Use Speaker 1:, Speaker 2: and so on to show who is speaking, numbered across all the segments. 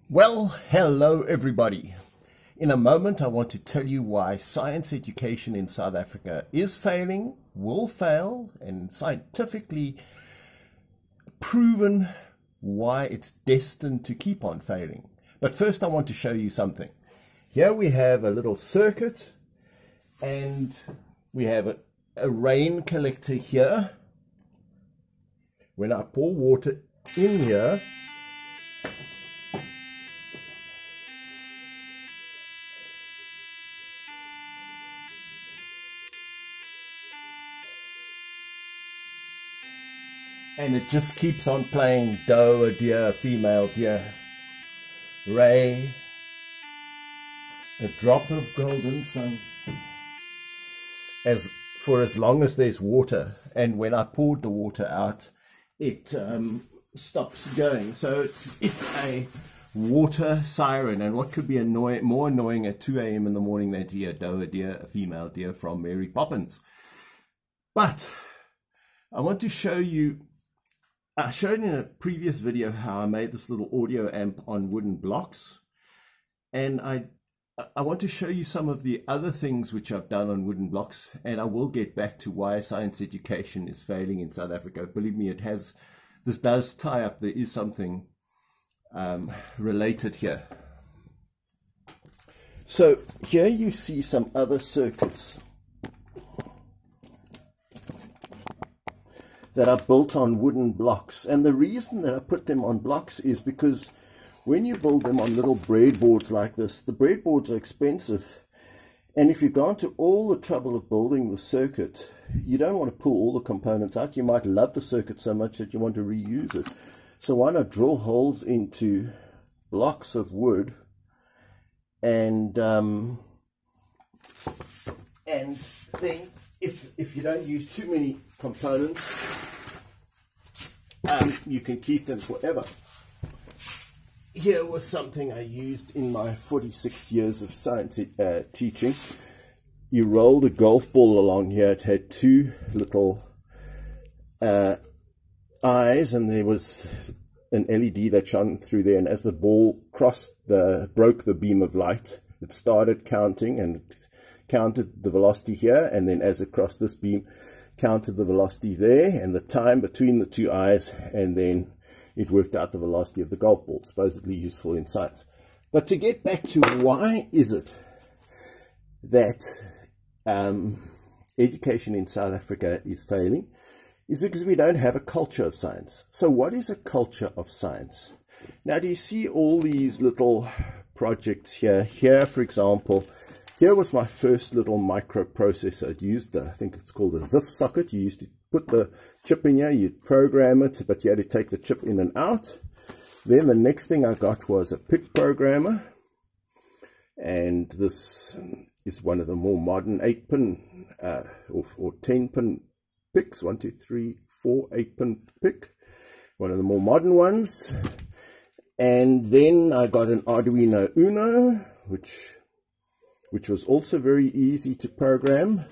Speaker 1: Well, hello everybody. In a moment I want to tell you why science education in South Africa is failing, will fail, and scientifically proven why it's destined to keep on failing. But first I want to show you something. Here we have a little circuit and we have a rain collector here. When I pour water in here, and it just keeps on playing doe, a deer, a female deer, ray, a drop of golden sun, for as long as there's water. And when I poured the water out, it stops going. So it's a water siren. And what could be more annoying at 2 a.m. in the morning than to hear a doe, a deer, a female deer from Mary Poppins? But I want to show you, I showed in a previous video how I made this little audio amp on wooden blocks, and I want to show you some of the other things which I've done on wooden blocks, and I will get back to why science education is failing in South Africa. Believe me, this does tie up, there is something related here. So here you see some other circuits that are built on wooden blocks, and the reason that I put them on blocks is because when you build them on little breadboards like this, the breadboards are expensive, and if you've gone to all the trouble of building the circuit, you don't want to pull all the components out. You might love the circuit so much that you want to reuse it. So why not drill holes into blocks of wood and then if you don't use too many components, you can keep them forever. Here was something I used in my 46 years of science teaching. You rolled a golf ball along here. It had two little eyes, and there was an LED that shone through there, and as the ball broke the beam of light, it started counting, and it counted the velocity here, and then as it crossed this beam, counted the velocity there and the time between the two eyes, and then it worked out the velocity of the golf ball. Supposedly useful in science. But to get back to why is it that education in South Africa is failing, is because we don't have a culture of science. So what is a culture of science? Now, do you see all these little projects here? Here, for example, here was my first little microprocessor. I used, I think it's called a ZIF socket. You used to put the chip in here, you'd program it, but you had to take the chip in and out. Then the next thing I got was a PIC programmer. And this is one of the more modern 8-pin or 10-pin PICs. 1, 2, 3, 4, 8-pin PIC. One of the more modern ones. And then I got an Arduino Uno, which was also very easy to program.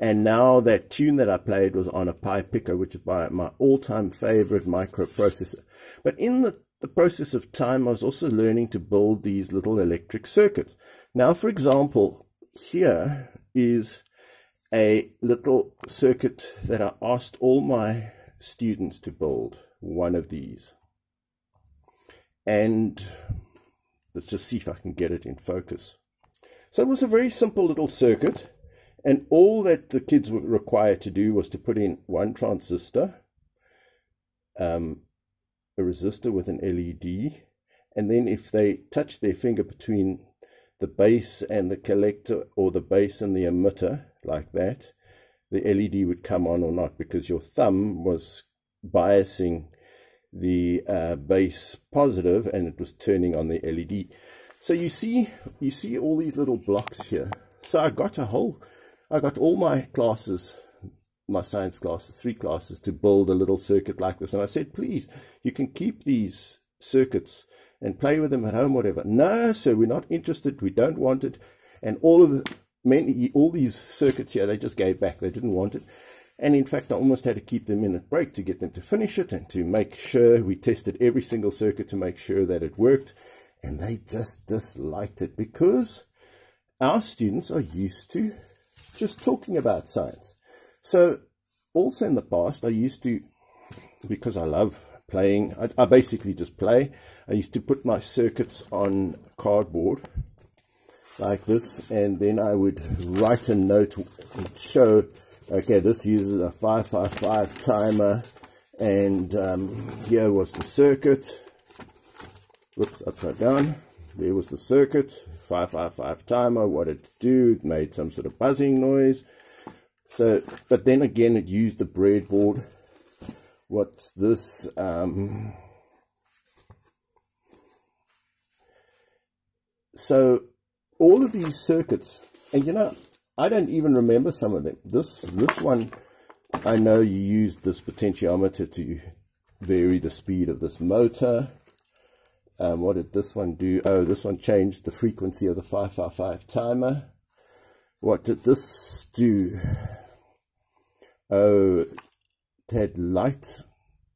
Speaker 1: And now that tune that I played was on a Pico, which is my all-time favorite microprocessor. But in the process of time, I was also learning to build these little electric circuits. Now, for example, here is a little circuit that I asked all my students to build, one of these. And let's just see if I can get it in focus. So it was a very simple little circuit, and all that the kids were required to do was to put in one transistor, a resistor with an LED, and then if they touch their finger between the base and the collector, or the base and the emitter, like that, the LED would come on or not, because your thumb was biasing the base positive and it was turning on the LED. So you see all these little blocks here. So I got all my classes, my science classes, 3 classes, to build a little circuit like this. And I said, please, you can keep these circuits and play with them at home, whatever. No, sir, we're not interested. We don't want it. And all these circuits here, they just gave back. They didn't want it. And in fact, I almost had to keep them in at break to get them to finish it, and to make sure we tested every single circuit to make sure that it worked. and they just disliked it because our students are used to just talking about science. So also in the past, I used to, because I love playing, I basically just play. I used to put my circuits on cardboard like this, and then I would write a note and show, okay, this uses a 555 timer, and here was the circuit. Whoops, upside down. There was the circuit, 555 timer, what it do, it made some sort of buzzing noise. So, but then again, it used the breadboard. What's this? So all of these circuits, and you know, I don't even remember some of them. This one, I know you used this potentiometer to vary the speed of this motor. What did this one do? Oh, this one changed the frequency of the 555 timer. What did this do? Oh, it had light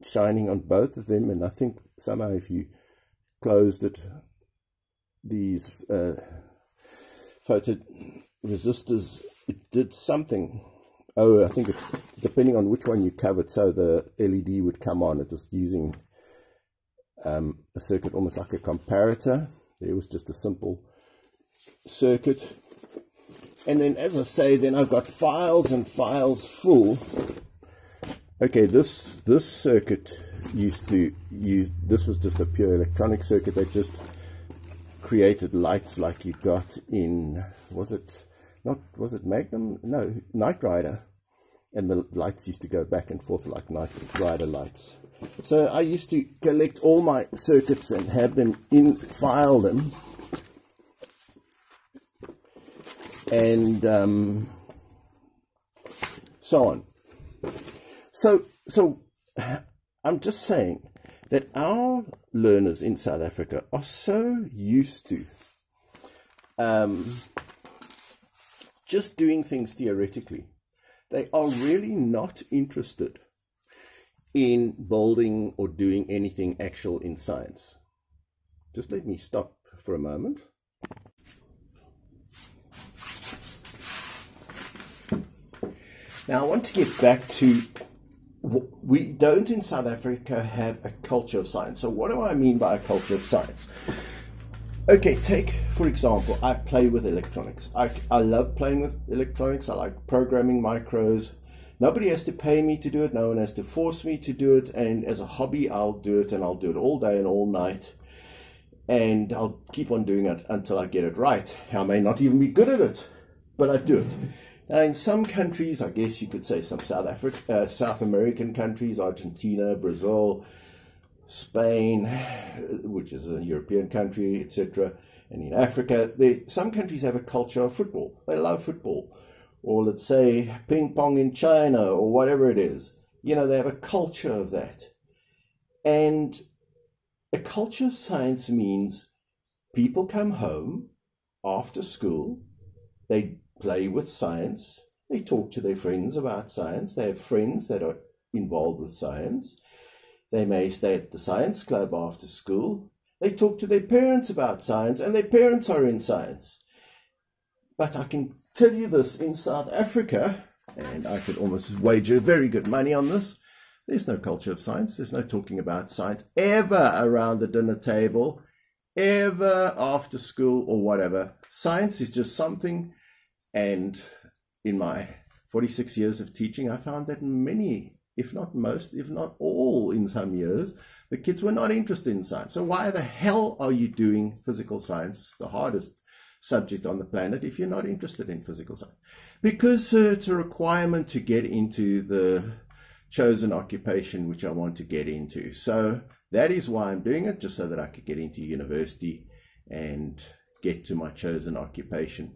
Speaker 1: shining on both of them, and I think somehow if you closed it, these photoresistors, it did something. Oh, I think it's depending on which one you covered, so the LED would come on. It was using a circuit almost like a comparator. There was just a simple circuit. And then, as I say, then I've got files and files full. Okay, this circuit used to use, this was just a pure electronic circuit that just created lights like you got in, was it Magnum? No, Knight Rider. And the lights used to go back and forth like Knight Rider lights. So I used to collect all my circuits and have them file them. And so on. So I'm just saying that our learners in South Africa are so used to just doing things theoretically. They are really not interested in building or doing anything actual in science. Just let me stop for a moment. Now I want to get back to, we don't in South Africa have a culture of science. So what do I mean by a culture of science? Okay, take, for example, I play with electronics. I love playing with electronics. I like programming micros. Nobody has to pay me to do it. No one has to force me to do it. And as a hobby, I'll do it, and I'll do it all day and all night. And I'll keep on doing it until I get it right. I may not even be good at it, but I do it. Now, in some countries, I guess you could say some South American countries, Argentina, Brazil, Spain, which is a European country, etc. And in Africa, some countries have a culture of football. They love football. Or let's say ping pong in China or whatever it is. You know, they have a culture of that. And a culture of science means people come home after school, they play with science, they talk to their friends about science, they have friends that are involved with science, they may stay at the science club after school, they talk to their parents about science, and their parents are in science. But I can tell you this, in South Africa, and I could almost wager very good money on this, there's no culture of science, there's no talking about science ever around the dinner table, ever after school or whatever. Science is just something. And in my 46 years of teaching, I found that many, if not most, if not all in some years, the kids were not interested in science. So why the hell are you doing physical science, the hardest subject on the planet, if you're not interested in physical science? Because it's a requirement to get into the chosen occupation which I want to get into. So that is why I'm doing it, just so that I could get into university and get to my chosen occupation.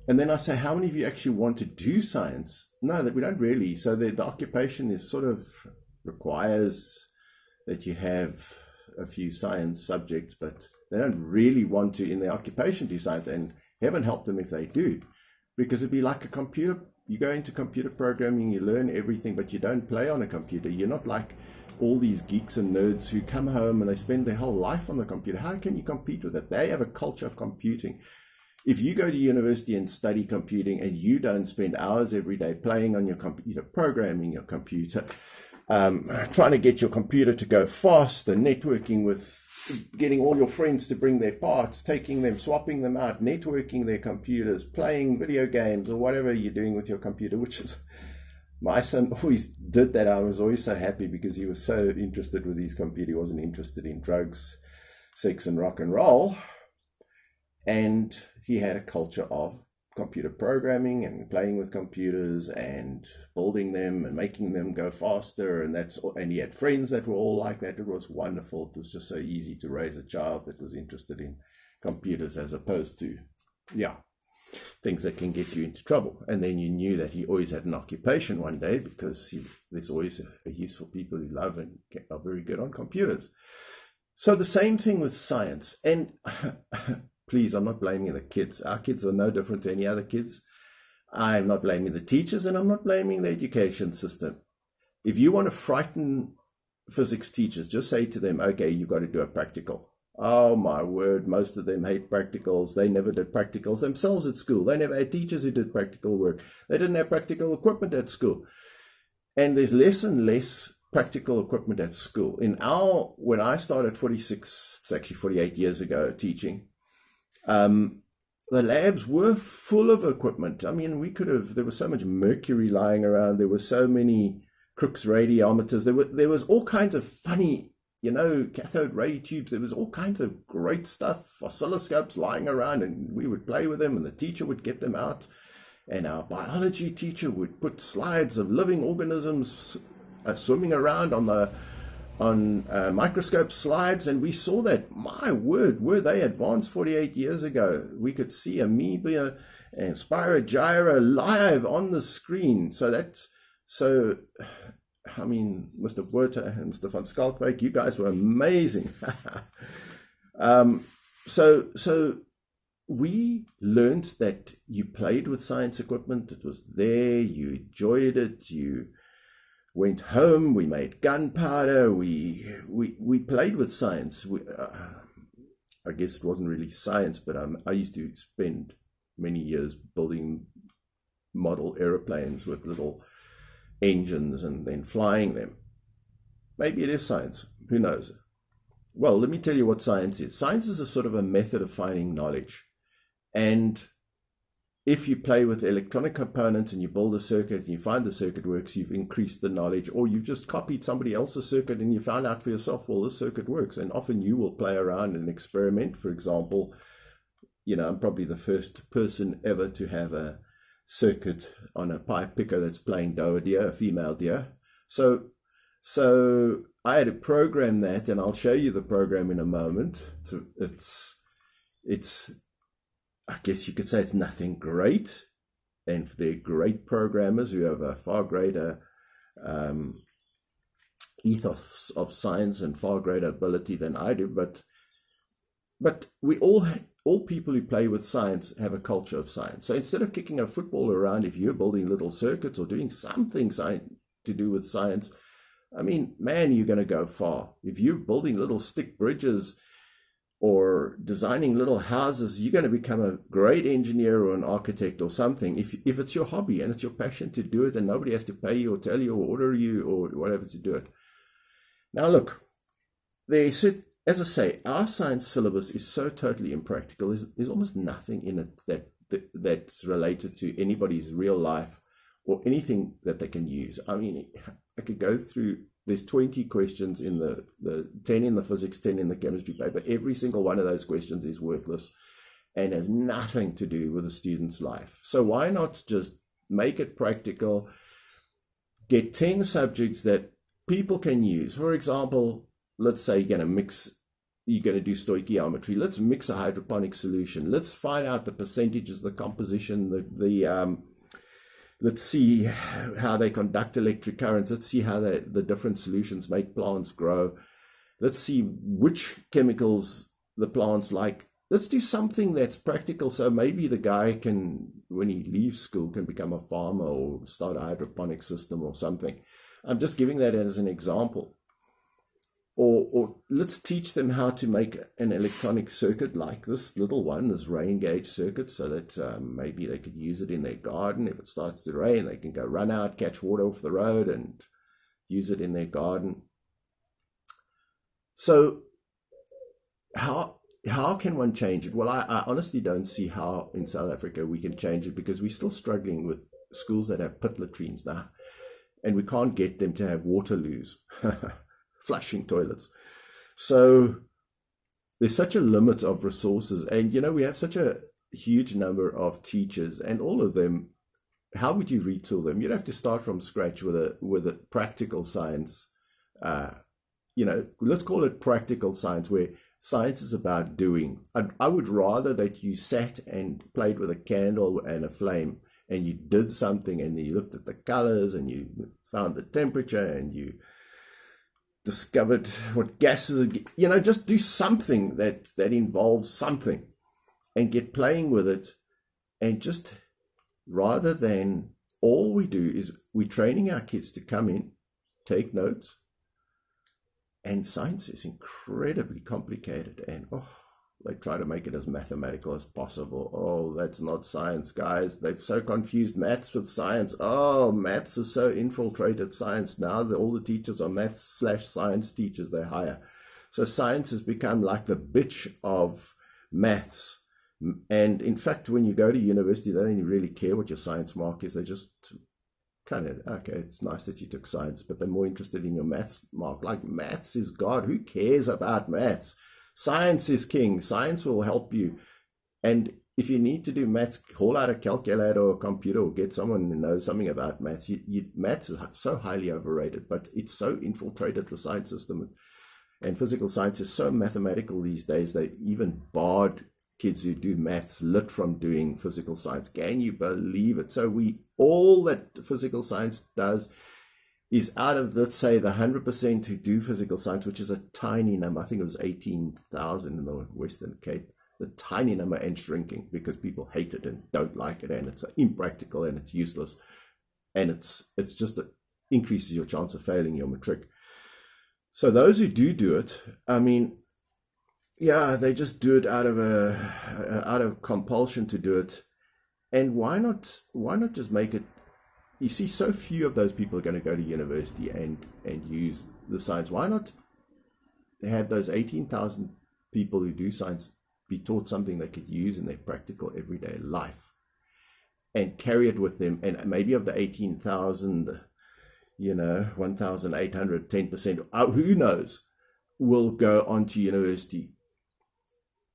Speaker 1: And then I say, how many of you actually want to do science? No, that we don't really. So the occupation is sort of requires that you have a few science subjects, but they don't really want to in their occupation do science, and heaven help them if they do, because it'd be like a computer. You go into computer programming, you learn everything, but you don't play on a computer. You're not like all these geeks and nerds who come home and they spend their whole life on the computer. How can you compete with that? They have a culture of computing. If you go to university and study computing and you don't spend hours every day playing on your computer, programming your computer, trying to get your computer to go faster, networking with, getting all your friends to bring their parts, taking them, swapping them out, networking their computers, playing video games or whatever you're doing with your computer, which is, my son always did that. I was always so happy because he was so interested with his computer. He wasn't interested in drugs, sex and rock and roll. And he had a culture of computer programming and playing with computers and building them and making them go faster. And he had friends that were all like that. It was wonderful. It was just so easy to raise a child that was interested in computers as opposed to, things that can get you into trouble. And then you knew that he always had an occupation one day because there's always a use for people who love and are very good on computers. So the same thing with science. And please, I'm not blaming the kids. Our kids are no different to any other kids. I'm not blaming the teachers, and I'm not blaming the education system. If you want to frighten physics teachers, just say to them, okay, you've got to do a practical. Oh my word, most of them hate practicals. They never did practicals themselves at school. They never had teachers who did practical work. They didn't have practical equipment at school. And there's less and less practical equipment at school. When I started 48 years ago teaching, the labs were full of equipment. I mean, there was so much mercury lying around. There were so many Crookes radiometers. There was all kinds of funny, cathode ray tubes. There was all kinds of great stuff, oscilloscopes lying around, and we would play with them, and the teacher would get them out. And our biology teacher would put slides of living organisms swimming around on microscope slides, and we saw that. My word, were they advanced 48 years ago. We could see amoeba and spirogyra live on the screen. I mean, Mr. Buerta and Mr. van Schalkwyk, you guys were amazing. So we learned that you played with science equipment. It was there. You enjoyed it. You went home. We made gunpowder. We played with science. I guess it wasn't really science, but I used to spend many years building model aeroplanes with little engines and then flying them. Maybe it is science. Who knows? Well, let me tell you what science is. Science is a sort of a method of finding knowledge. And if you play with electronic components and you build a circuit and you find the circuit works, you've increased the knowledge. Or you've just copied somebody else's circuit and you found out for yourself, well, this circuit works. And often you will play around and experiment. For example, I'm probably the first person ever to have a circuit on a Pico that's playing doe deer, a female deer. So I had to program that, and I'll show you the program in a moment. So it's I guess you could say it's nothing great, and they're great programmers who have a far greater ethos of science and far greater ability than I do. But we all people who play with science have a culture of science. So instead of kicking a football around, if you're building little circuits or doing something to do with science, I mean, man, you're going to go far. If you're building little stick bridges or designing little houses, you're going to become a great engineer or an architect or something. If it's your hobby and it's your passion to do it, and nobody has to pay you or tell you or order you or whatever to do it. Now look, as I say, our science syllabus is so totally impractical. There's almost nothing in it that's related to anybody's real life or anything that they can use. I mean, I could go through, there's 20 questions in the 10 in the physics, 10 in the chemistry paper. Every single one of those questions is worthless and has nothing to do with the student's life. So why not just make it practical, get 10 subjects that people can use. For example, let's say you're going to do stoichiometry. Let's mix a hydroponic solution. Let's find out the percentages, the composition, let's see how they conduct electric currents. Let's see how the different solutions make plants grow. Let's see which chemicals the plants like. Let's do something that's practical, so maybe the guy can, when he leaves school, can become a farmer or start a hydroponic system or something. I'm just giving that as an example. or let's teach them how to make an electronic circuit like this little one, this rain gauge circuit, so that maybe they could use it in their garden. If it starts to rain, they can go run out, catch water off the road and use it in their garden. So how can one change it? Well, I honestly don't see how in South Africa we can change it, because we're still struggling with schools that have pit latrines now, and we can't get them to have water loos, flushing toilets. So there's such a limit of resources, and we have such a huge number of teachers, and all of them, how would you retool them? You'd have to start from scratch with a practical science. Let's call it practical science, where science is about doing. I would rather that you sat and played with a candle and a flame, and you did something, and you looked at the colors, and you found the temperature, and you discovered what gases are, just do something that involves something, and get playing with it. And just, rather than, all we do is we're training our kids to come in, take notes. And science is incredibly complicated, and they try to make it as mathematical as possible. Oh, that's not science, guys. They've so confused maths with science. Oh, maths is so infiltrated science now that all the teachers are maths/science teachers they hire. So science has become like the bitch of maths. And in fact, when you go to university, they don't even really care what your science mark is. They just kind of, okay, it's nice that you took science, but they're more interested in your maths mark. Like, maths is God. Who cares about maths? Science is king. Science will help you. And if you need to do maths, call out a calculator or a computer, or get someone who knows something about maths. Maths is so highly overrated, but it's so infiltrated the science system. And physical science is so mathematical these days, they even barred kids who do maths lit from doing physical science. Can you believe it? So all that physical science does is, out of, let's say, the 100% who do physical science, which is a tiny number, I think it was 18,000 in the Western Cape, the tiny number, and shrinking, because people hate it and don't like it, and it's impractical and it's useless, and it's just, it increases your chance of failing your matric. So those who do it, I mean, yeah, they just do it out of compulsion to do it. And why not just make it? You see, so few of those people are going to go to university and use the science. Why not have those 18,000 people who do science be taught something they could use in their practical everyday life, and carry it with them? And maybe of the 18,000, 1,800, 10%, who knows, will go on to university.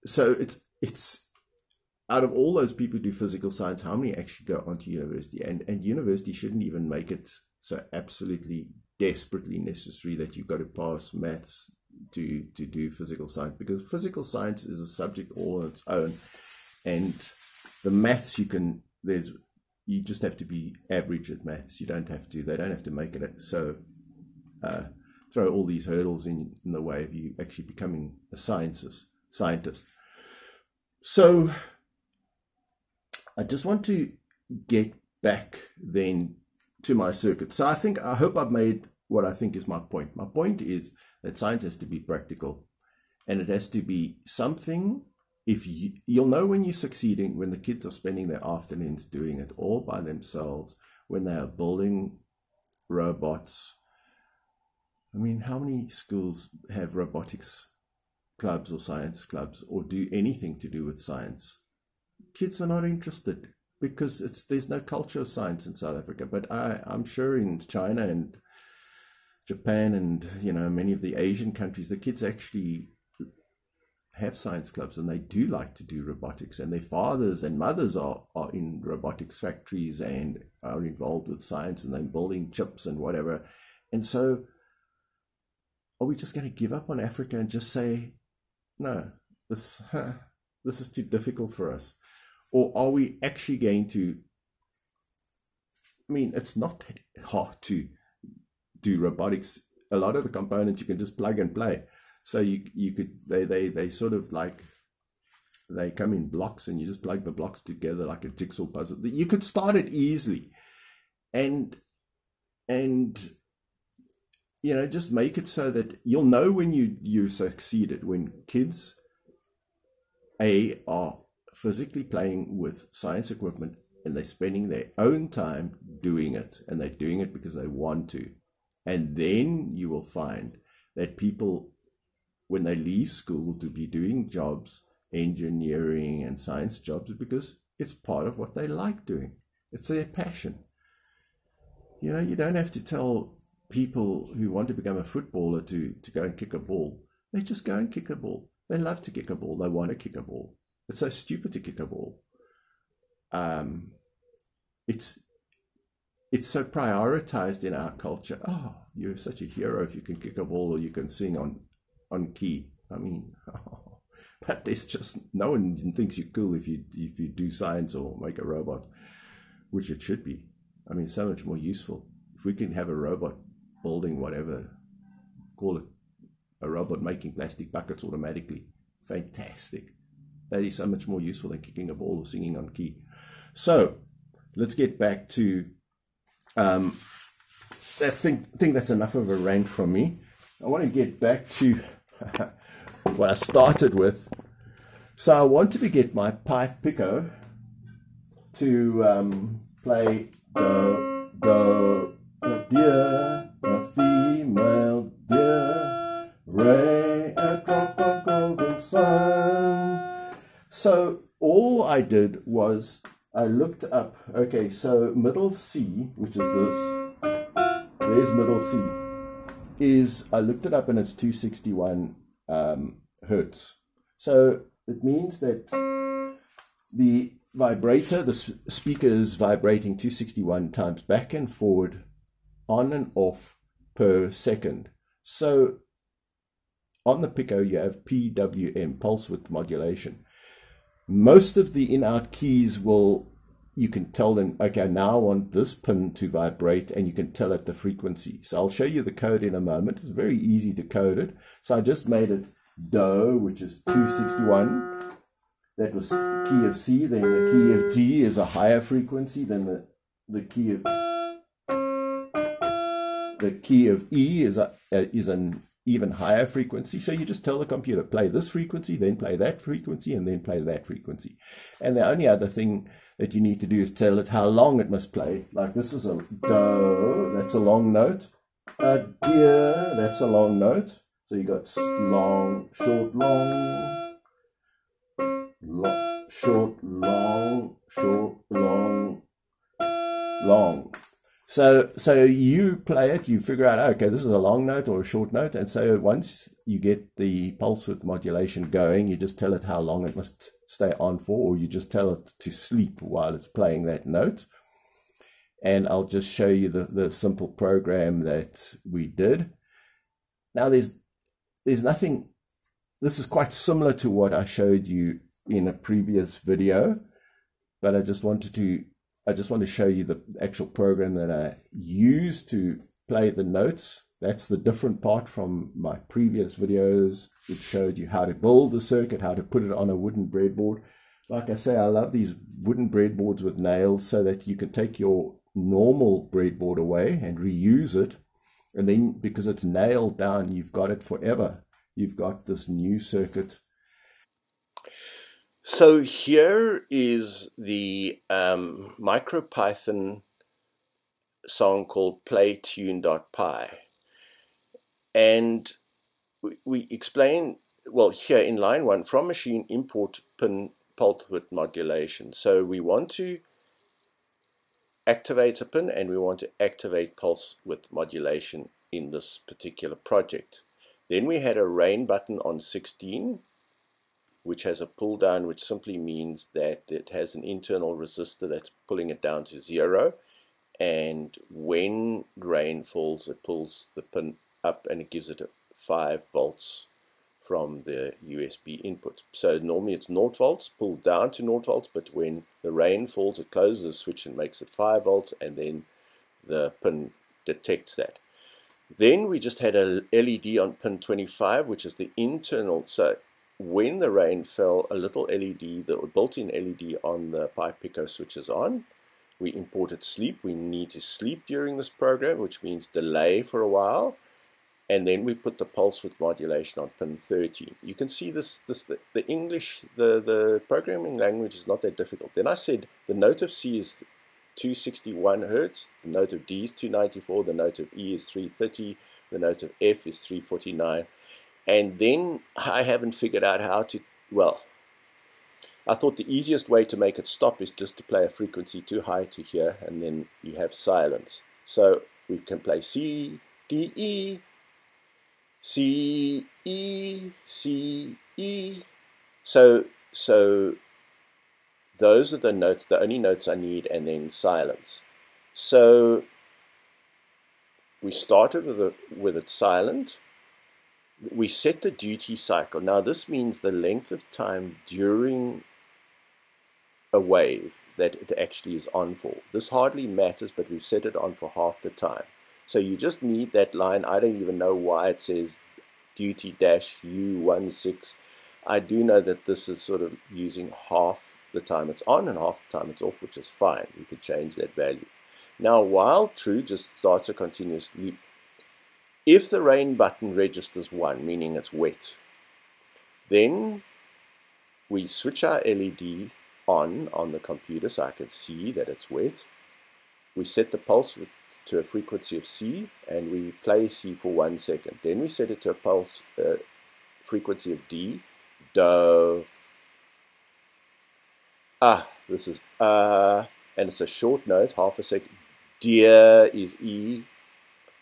Speaker 1: So it's out of all those people who do physical science, how many actually go on to university? And university shouldn't even make it so absolutely desperately necessary that you've got to pass maths to do physical science, because physical science is a subject all on its own, and the maths you just have to be average at maths. They don't have to make it so throw all these hurdles in the way of you actually becoming a scientist. So I just want to get back then to my circuit. So I hope I've made what I think is my point. My point is that science has to be practical, and it has to be something. If you'll know when you're succeeding, when the kids are spending their afternoons doing it all by themselves, when they are building robots. I mean, how many schools have robotics clubs or science clubs, or do anything to do with science? Kids are not interested, because there's no culture of science in South Africa. But I'm sure in China and Japan and many of the Asian countries, the kids actually have science clubs, and they do like to do robotics, and their fathers and mothers are in robotics factories and are involved with science, and they're building chips and whatever. And so, are we just going to give up on Africa and just say, no, this is too difficult for us? Or are we actually going to, I mean, it's not hard to do robotics. A lot of the components you can just plug and play. So you could, they sort of like, they come in blocks, and you just plug the blocks together like a jigsaw puzzle. You could start it easily. And just make it so that you'll know when you succeeded, when kids are physically playing with science equipment and they're spending their own time doing it, and they're doing it because they want to. And then you will find that people, when they leave school, to be doing jobs, engineering and science jobs, because it's part of what they like doing. It's their passion. You don't have to tell people who want to become a footballer to go and kick a ball. They just go and kick a ball. They love to kick a ball. They want to kick a ball. It's so stupid to kick a ball. It's so prioritized in our culture. Oh, you're such a hero if you can kick a ball or you can sing on key. I mean, but there's just no one thinks you're cool if you do science or make a robot, which it should be. I mean, so much more useful. If we can have a robot building whatever, call it a robot making plastic buckets automatically, fantastic. That is so much more useful than kicking a ball or singing on key. So let's get back to that thing. I think that's enough of a rant from me. I want to get back to what I started with. So I wanted to get my Pico to play go, dear, a female deer, ray, a drop of golden sun. So all I did was I looked up, okay, so middle C, which is this, there's middle C, I looked it up and it's 261 hertz. So it means that the vibrator, the speaker is vibrating 261 times back and forward, on and off per second. So on the Pico you have PWM, pulse width modulation. Most of the in-out keys you can tell them, okay, now I want this pin to vibrate, and you can tell it the frequency. So I'll show you the code in a moment. It's very easy to code it. So I just made it Do, which is 261. That was the key of C. Then the key of D is a higher frequency than the key of E is an even higher frequency. So you just tell the computer, play this frequency, then play that frequency, and then play that frequency. And the only other thing that you need to do is tell it how long it must play. Like this is a Do, that's a long note. A deer, that's a long note. So you got long, short, long, short, long, short, long, long. So you play it, you figure out, okay, this is a long note or a short note. And so once you get the pulse width modulation going, you just tell it how long it must stay on for, or you just tell it to sleep while it's playing that note. And I'll just show you the simple program that we did. Now there's nothing, this is quite similar to what I showed you in a previous video, but I just want to show you the actual program that I used to play the notes. That's the different part from my previous videos, which showed you how to build the circuit, how to put it on a wooden breadboard. Like I say, I love these wooden breadboards with nails so that you can take your normal breadboard away and reuse it. And then because it's nailed down, you've got it forever. You've got this new circuit. So here is the MicroPython song called playtune.py. And we explain, well, here in line 1, from machine import pin pulse width modulation. So we want to activate a pin and we want to activate pulse width modulation in this particular project. Then we had a rain button on 16, which has a pull down, which simply means that it has an internal resistor that's pulling it down to 0. And when rain falls, it pulls the pin up and it gives it 5 volts from the USB input. So normally it's 0 volts, pulled down to 0 volts, but when the rain falls, it closes the switch and makes it 5 volts, and then the pin detects that. Then we just had a LED on pin 25, which is the internal. So when the rain fell, a little LED, the built-in LED on the Pico switches on. We imported sleep. We need to sleep during this program, which means delay for a while. And then we put the pulse width modulation on pin 13. You can see the English, the programming language is not that difficult. Then I said the note of C is 261 Hertz, the note of D is 294, the note of E is 330, the note of F is 349. And then I haven't figured out how to, well, I thought the easiest way to make it stop is just to play a frequency too high to hear, and then you have silence. So we can play C, D, E, C, E, C, E. So those are the notes, the only notes I need, and then silence. So we started with it silent. We set the duty cycle. Now this means the length of time during a wave that it actually is on for. This hardly matters, but we've set it on for half the time. So you just need that line. I don't even know why it says duty-U16. I do know that this is sort of using half the time it's on and half the time it's off, which is fine. We could change that value. Now while true just starts a continuous loop. If the rain button registers 1, meaning it's wet, then we switch our LED on the computer so I can see that it's wet. We set the pulse to a frequency of C, and we play C for 1 second. Then we set it to a pulse frequency of D, do, this is and it's a short note, half a second. Dear is E,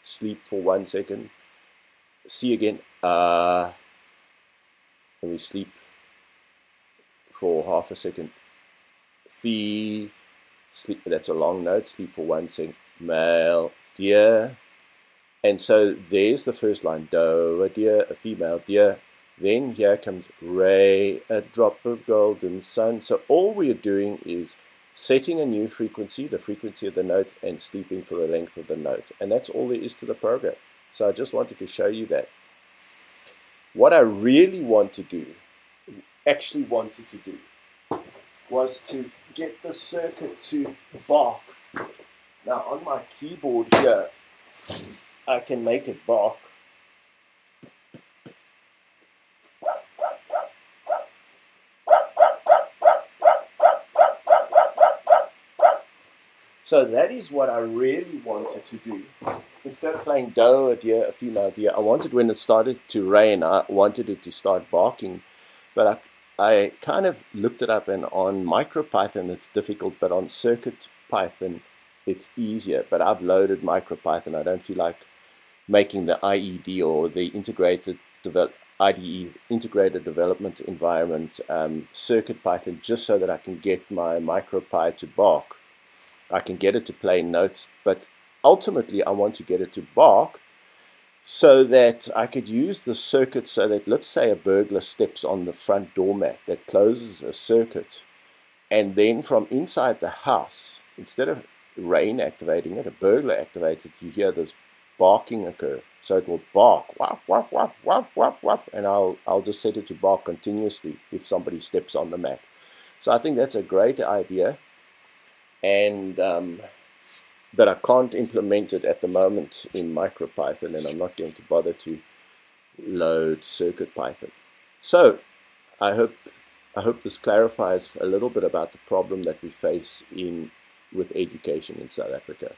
Speaker 1: sleep for 1 second. C again, and we sleep for half a second. Fee, sleep, that's a long note, sleep for 1 second. Male, deer. And so there's the first line, do, a deer, a female deer. Then here comes ray, a drop of golden sun. So all we're doing is setting a new frequency, the frequency of the note, and sleeping for the length of the note. And that's all there is to the program. So I just wanted to show you that. What I really actually wanted to do, was to get the circuit to bark. Now on my keyboard here, I can make it bark. So that is what I really wanted to do. Instead of playing do, a deer, a female deer, I wanted when it started to rain, I wanted it to start barking. But I kind of looked it up, and on MicroPython it's difficult, but on CircuitPython it's easier. But I've loaded MicroPython. I don't feel like making the IED or the IDE, Integrated Development Environment, CircuitPython, just so that I can get my MicroPy to bark. I can get it to play notes, but ultimately I want to get it to bark so that I could use the circuit so that, let's say a burglar steps on the front doormat that closes a circuit, and then from inside the house, instead of rain activating it, a burglar activates it, you hear this barking occur. So it will bark, waf, waf, waf, waf, waf, waf, and I'll just set it to bark continuously if somebody steps on the mat. So I think that's a great idea. And but I can't implement it at the moment in MicroPython, and I'm not going to bother to load CircuitPython. So I hope this clarifies a little bit about the problem that we face with education in South Africa.